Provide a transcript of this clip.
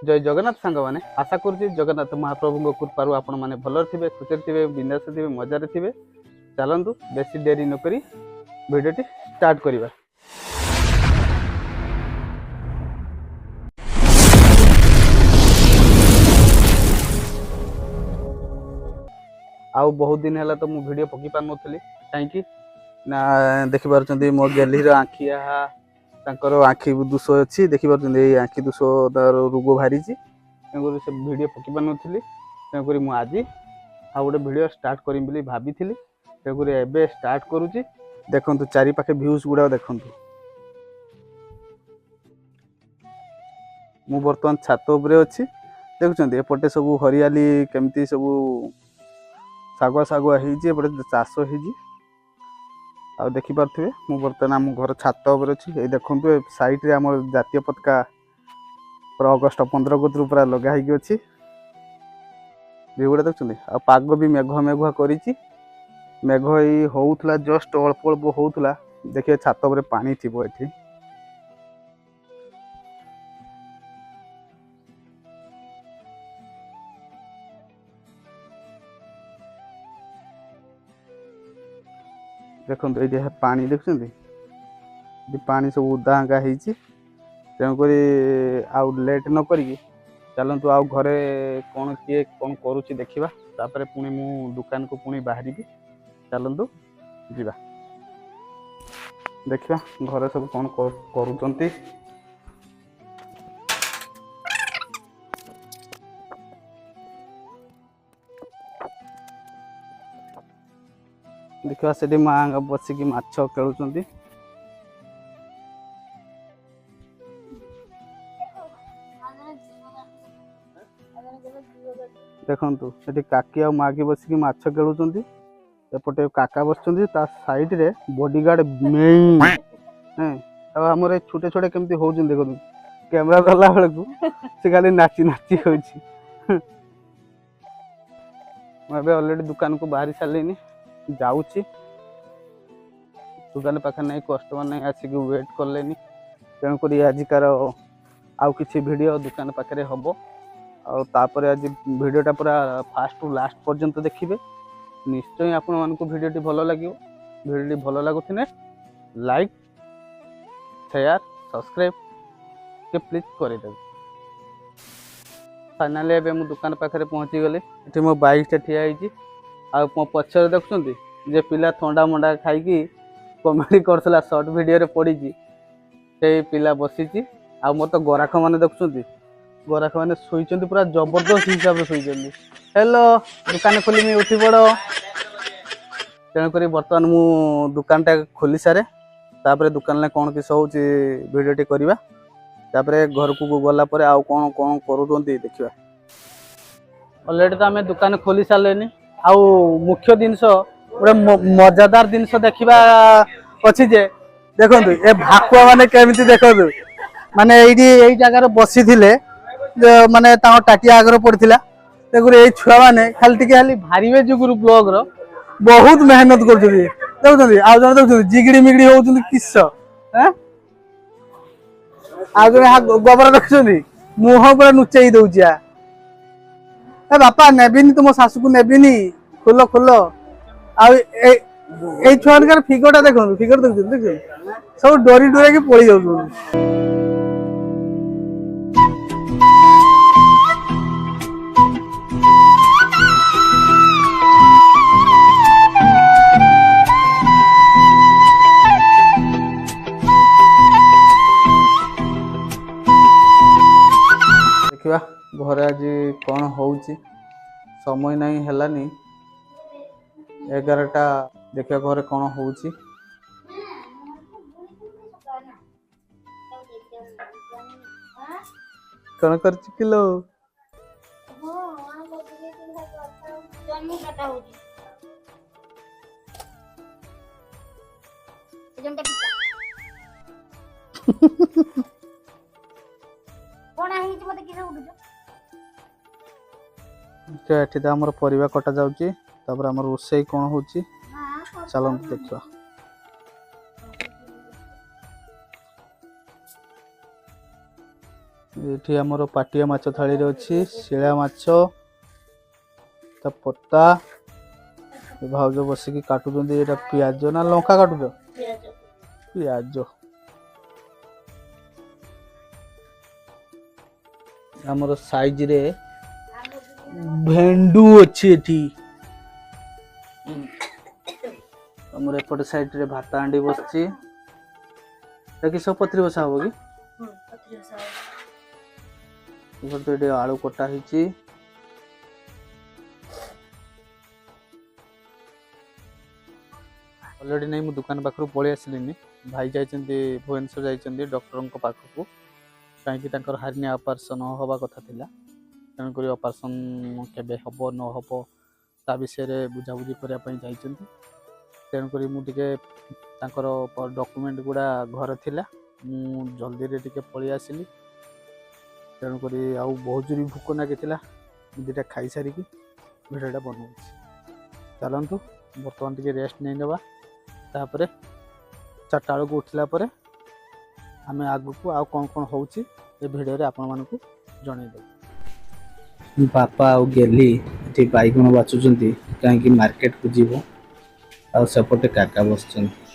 जय जगन्नाथ सांग मैंने आशा करुँच जगन्नाथ महाप्रभु कृपारू आपण मैंने भल थे खुशी थे बिंदास थे मजार थे। चलतु बेसी डेरी नक भिडियो स्टार्ट करवा। आउ बहुत दिन है तो मुझे वीडियो पकई पार नी कहीं ना देखिपुं मो गेली आखि आखि दोष अच्छी देखिपुं आखि दोष तार रोग बाहरी से वीडियो पकई पार नी तेणुक मुझे आज गोटे वीडियो स्टार्ट करी भाभी एबे स्टार्ट करुच्ची। देखु चारि पाखे भ्यूज गुड़ा देखु मु बर्तमान छात उपरे अच्छी देखुं एपटे सब हरियाली केमती सब सागुआ सागुआ होपटे चाष हो देखिपे मु बर्तमान आम घर छात उपर अच्छी ये देखु साइड आम जातीय पताका पूरा अगस्ट 15 को पूरा लगा अच्छी गुड़ा देखुं आ पाग भी मेघुआ मेघुआ कर मेघ होउथला जस्ट अल्प अल्प होउथला देखिए छात उपर पानी थी ये देखो ये पानी देखुं पानी सब उदा हाँका तेणुक आउ लेट न करी चलतु आउ घरे कौन किए कौन करुच्ची देखा तापर पुणी मु दुकान को पुणी बाहरी चलतु जीवा देखा घरे सब कौन करुचंती। देखा से माँ बसिकी माछ खेलुंट देखु ये काकी आ माँ की बसिकी माछ खेलुंट एपटे काका बस साइड रे बॉडीगार्ड मेन आमर छोटे छोटे केमती हो देखो कैमरा धरला बेलू से खाली नाची नाची हो अलरेडी दुकान को बाहरी सारे जाऊँगी दुकान पाखे नहीं कस्टमर नहीं आसिक वेट कले तेणुक आजिकार आउ कि भिडियो दुकान पाखे हम आपर आज भिडियोटा पूरा फास्ट टू लास्ट पर्यंत देखिए निश्चय आपण मानक भिडियोटी भल लगे भिडियोटी भल लगुने लाइक शेयर सब्सक्राइब के प्लीज करदे। फाइनाली एबे मु दुकान पाखे पहुँची गली ये मो बाइक ठिया आ मो पछर देखुं जे पिला थंडा मंडा खाई कमेडी करला सर्ट वीडियो पड़ी से पिला बसी आ मोर तो गराख मैंने देखुं गराख मैंने शोचती पूरा जबरदस्त हिसाब से शोचती हेलो दुकान खोली उठी पड़ तेणुक बर्तमान मु दुकानटा खोली सारे तापर दुकान में कौन किस हो भिडियोटी करवा तापर घर को गला आउ कौन कौन करूँ देखा अलरेडी तो आम दुकान खोली सारे आउ मुख्य जिनस गोटे मजादार जिनस देखा अच्छी जे देखो ये भाकुआ माने केमिति देखो माने यही जगार बसी थे माने टाटिया आगर पड़ता देखो ये छुआ मैंने खाली खाली भारे जुगुरु ब्लॉग रो बहुत मेहनत कर देखुं जिगड़ी मिगड़ी हो किस गोबर देखुं मुह पूरा नुचाई दौची बापा नेबिनी तुम शाशु को नेबिनी खोल खोल आई छुआ फिगरटा देखो फिगर देखुं सब डरी डर के पड़ जाऊ देखा घरे आज कौन हो समय नहीं हेलानी 11टा देखा घरे कौन हो कौन कर किलो ये आमर परिवा कटा जाउची तापर आमर रोसई कौन हो चलो देखा ଏଠି ଆମର ପାଟିଆ ମାଛ ଥାଳିରେ ଅଛି ଶିଳା ମାଛ ତା ପତା ଭାଉଜ ବସିକି କାଟୁଛନ୍ତି। ଏଇଟା ପିଆଜ ନା ଲଙ୍କା କାଟୁଛ? ପିଆଜ। ଆମର ସାଇଜରେ ଭେଣ୍ଡୁ ଅଛି ଏଠି। ଆମର ଏପଟେ ସାଇଡରେ ଭାତ ହାଣ୍ଡି ବସିଛି। ଏଠି ସବୁ ପତ୍ରୀ ବସା ହବ କି? ଏଠି ଆଳୁ କଟା ହେଇଛି। ଅଲରେଡି ନାଇଁ ମୁଁ ଦୋକାନ ପାଖରୁ ପଳେଇ ଆସିଲିନି। ଭାଇ ଯାଇଛନ୍ତି ଭୁବନେଶ୍ୱର ଯାଇଛନ୍ତି ଡକ୍ଟରଙ୍କ ପାଖକୁ, କାହିଁକି ତାଙ୍କର ହାର୍ନିଆ ଅପରେସନ୍ ହେବା କଥା ଥିଲା। ତେଣୁକରି ଅପରେସନ୍ କେବେ ହେବ ନ ହେବ ତା ବିଷୟରେ ବୁଝାବୁଝି କରିବା ପାଇଁ ଯାଇଛନ୍ତି। ତେଣୁକରି ମୁଁ ଟିକେ ତାଙ୍କର ଡକୁମେଣ୍ଟ ଗୁଡ଼ା ଘରେ ଥିଲା, ମୁଁ ଜଲ୍ଦିରେ ଟିକେ ପଳେଇ ଆସିଲି। ତେଣୁକରି ଆଉ ବହୁତ ଜୋର ଭୋକ ଲାଗିଥିଲା, ଦୁଇଟା ଖାଇସାରିକି ଭିଡ଼ିଓଟା ବନାଉଛି। ଚାଲନ୍ତୁ ବର୍ତ୍ତମାନ ଟିକେ ରେଷ୍ଟ ନେଇନେବା, ତାପରେ 4ଟା ବେଳକୁ ଉଠିଲା ପରେ ଆମେ ଆଗକୁ ଆଉ କ'ଣ କ'ଣ ହେଉଛି ଏ ଭିଡ଼ିଓରେ ଆପଣମାନଙ୍କୁ ଜଣାଇଦେବୁ। ବାପା ଆଉ ଗେଲି ଏଠି ବାଇଗଣ ବାଛୁଛନ୍ତି, କାହିଁକି ମାର୍କେଟକୁ ଯିବ। ଆଉ ସେପଟେ କାକା ବସିଛନ୍ତି।